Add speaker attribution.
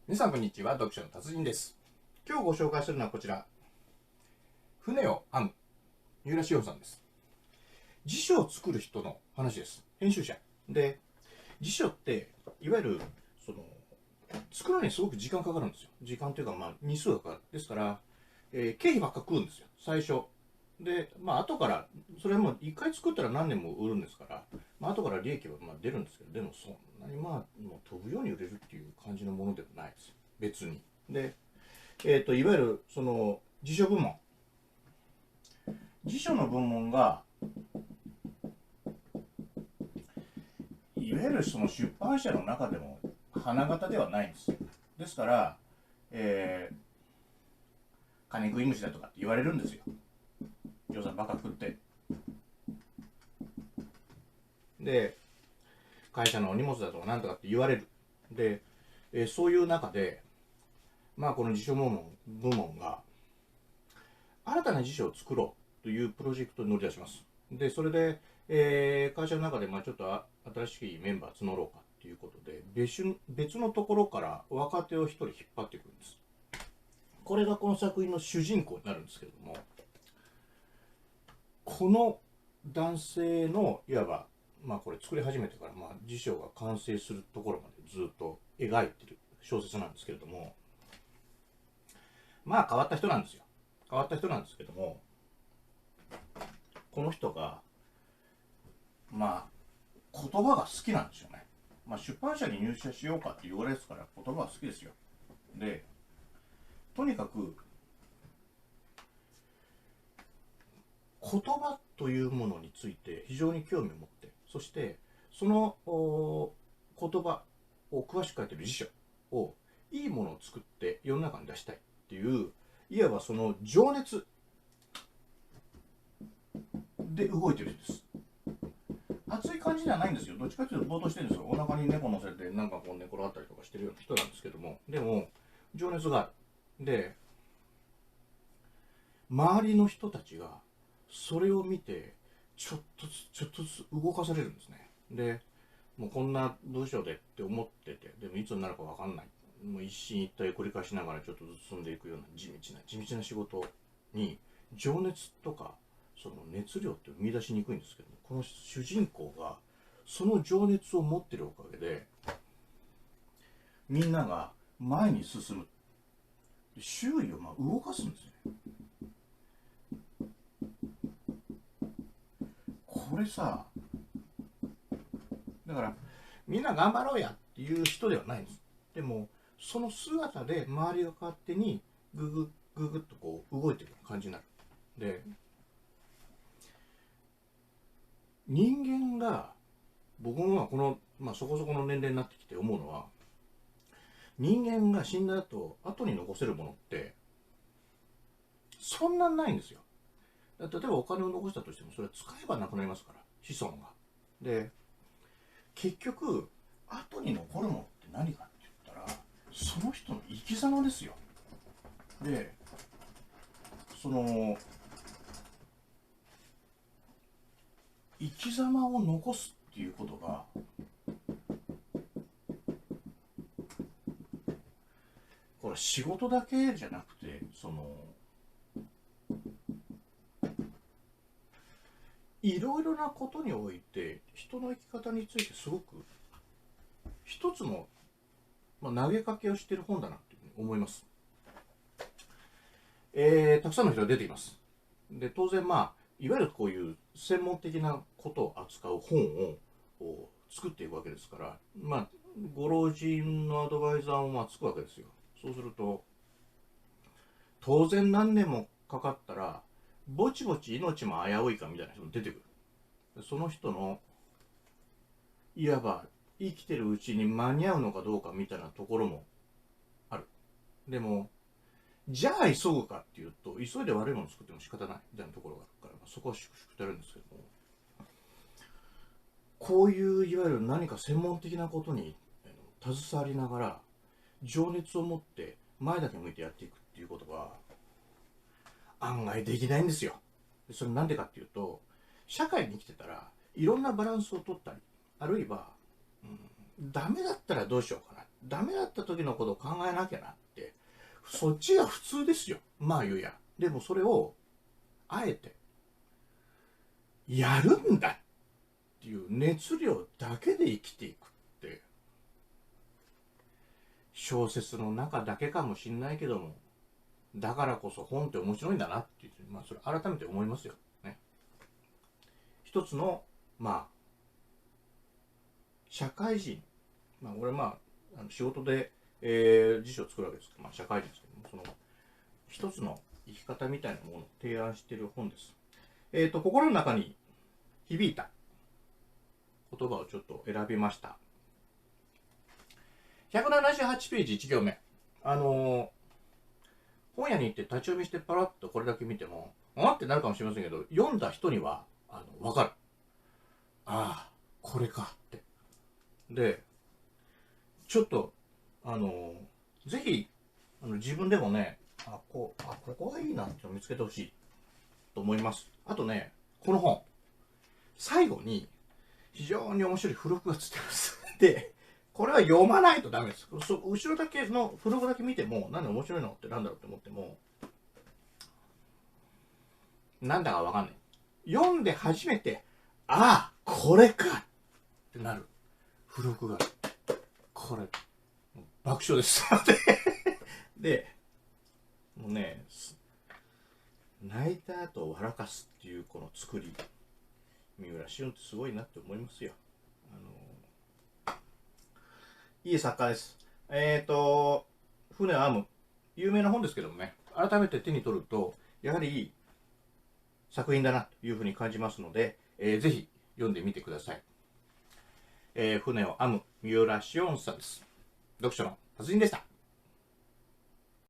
Speaker 1: 皆さんこんにちは、読書の達人です。今日ご紹介するのはこちら、船を編む三浦紫耀さんです。辞書を作る人の話です。編集者で、辞書っていわゆるその作るのにすごく時間かかるんですよ。時間というか、日数がかかる。ですから、経費ばっか食うんですよ、最初で。後からそれはもう1回作ったら何年も売るんですから、後から利益は出るんですけど、でもそんなにもう飛ぶように売れるっていう感じのものでもないです、別に。で、いわゆるその辞書部門、辞書の部門がいわゆるその出版社の中でも花形ではないんですよ。ですから、金食い虫だとかって言われるんですよ。予算バカ食って。で、会社のお荷物だとかなんとかって言われる。で、そういう中で、この辞書部門が新たな辞書を作ろうというプロジェクトに乗り出します。で、それで、会社の中でちょっと新しいメンバー募ろうかということで、別のところから若手を一人引っ張ってくるんです。これがこの作品の主人公になるんですけれども、この男性のいわば、これ作り始めてから、辞書が完成するところまでずっと描いてる小説なんですけれども、変わった人なんですよ。変わった人なんですけども、この人が言葉が好きなんですよね。出版社に入社しようかって言われですから言葉が好きですよ。で、とにかく言葉というものについて非常に興味を持って、そしてその言葉を詳しく書いてる辞書をいいものを作って世の中に出したいっていう、いわばその情熱で動いてるんです。熱い感じではないんですよ。どっちかというとぼーっとしてるんですよ。お腹に猫乗せてなんかこう寝転がったりとかしてるような人なんですけども、でも情熱がある。で、周りの人たちがそれを見てちょっとずつ動かされるんですね。で、もうこんな部署でって思ってて、でもいつになるか分かんない、もう一進一退を繰り返しながらちょっとずつ進んでいくような地道な仕事に情熱とかその熱量って生み出しにくいんですけども、この主人公がその情熱を持ってるおかげでみんなが前に進む、周囲を動かすんですね。これさ、だからみんな頑張ろうやっていう人ではないんです。でもその姿で周りが勝手にググググッとこう動いてるような感じになる。で、人間が、僕はこの、そこそこの年齢になってきて思うのは、人間が死んだ後に残せるものってそんなにないんですよ。例えばお金を残したとしてもそれは使えばなくなりますから、子孫が。で、結局後に残るものって何かって言ったらその人の生き様ですよ。で、その生き様を残すっていうことが、これ仕事だけじゃなくて、いろいろなことにおいて人の生き方についてすごく一つの、投げかけをしている本だなというふうに思います。たくさんの人が出ています。で、当然いわゆるこういう専門的なことを扱う本を作っていくわけですから、ご老人のアドバイザーもつくわけですよ。そうすると当然何年もかかったらぼちぼち命も危ういかみたいな人も出てくる。その人のいわば生きてるうちに間に合うのかどうかみたいなところもある。でもじゃあ急ぐかっていうと、急いで悪いものを作っても仕方ないみたいなところがあるから、そこは粛々とやるんですけども、こういういわゆる何か専門的なことに携わりながら情熱を持って前だけ向いてやっていくっていうことが案外できないんですよ。それなんでかっていうと、社会に生きてたらいろんなバランスを取ったり、あるいは、ダメだったらどうしようかなっダメだった時のことを考えなきゃなって、そっちが普通ですよ。まあ言うや。でもそれを、あえて、やるんだっていう熱量だけで生きていくって、小説の中だけかもしんないけども、だからこそ本って面白いんだなっていう、まあそれ改めて思いますよ。ね。一つの、まあ、社会人。まあ俺仕事で、辞書を作るわけですけど、まあ社会人ですけども、その、一つの生き方みたいなものを提案している本です。心の中に響いた言葉をちょっと選びました。178ページ1行目。本屋に行って立ち読みしてパラッとこれだけ見ても、あってなるかもしれませんけど、読んだ人には、わかる。ああ、これかって。で、ちょっと、ぜひ、自分でもね、ここがいいなって見つけてほしいと思います。あとね、この本、最後に非常に面白い付録がついてます。で、これは読まないとダメです。後ろだけの付録だけ見ても、何で面白いのってなんだろうって思っても、なんだかわかんない。読んで初めて、ああ、これかってなる付録が、これ、爆笑です。で、もうね、泣いた後笑かすっていうこの作り、三浦紫音ってすごいなって思いますよ。いい作家です。船を編む。有名な本ですけどもね、改めて手に取ると、やはりいい作品だなというふうに感じますので、ぜひ読んでみてください。船を編む三浦紫音さんです。読書の達人でした。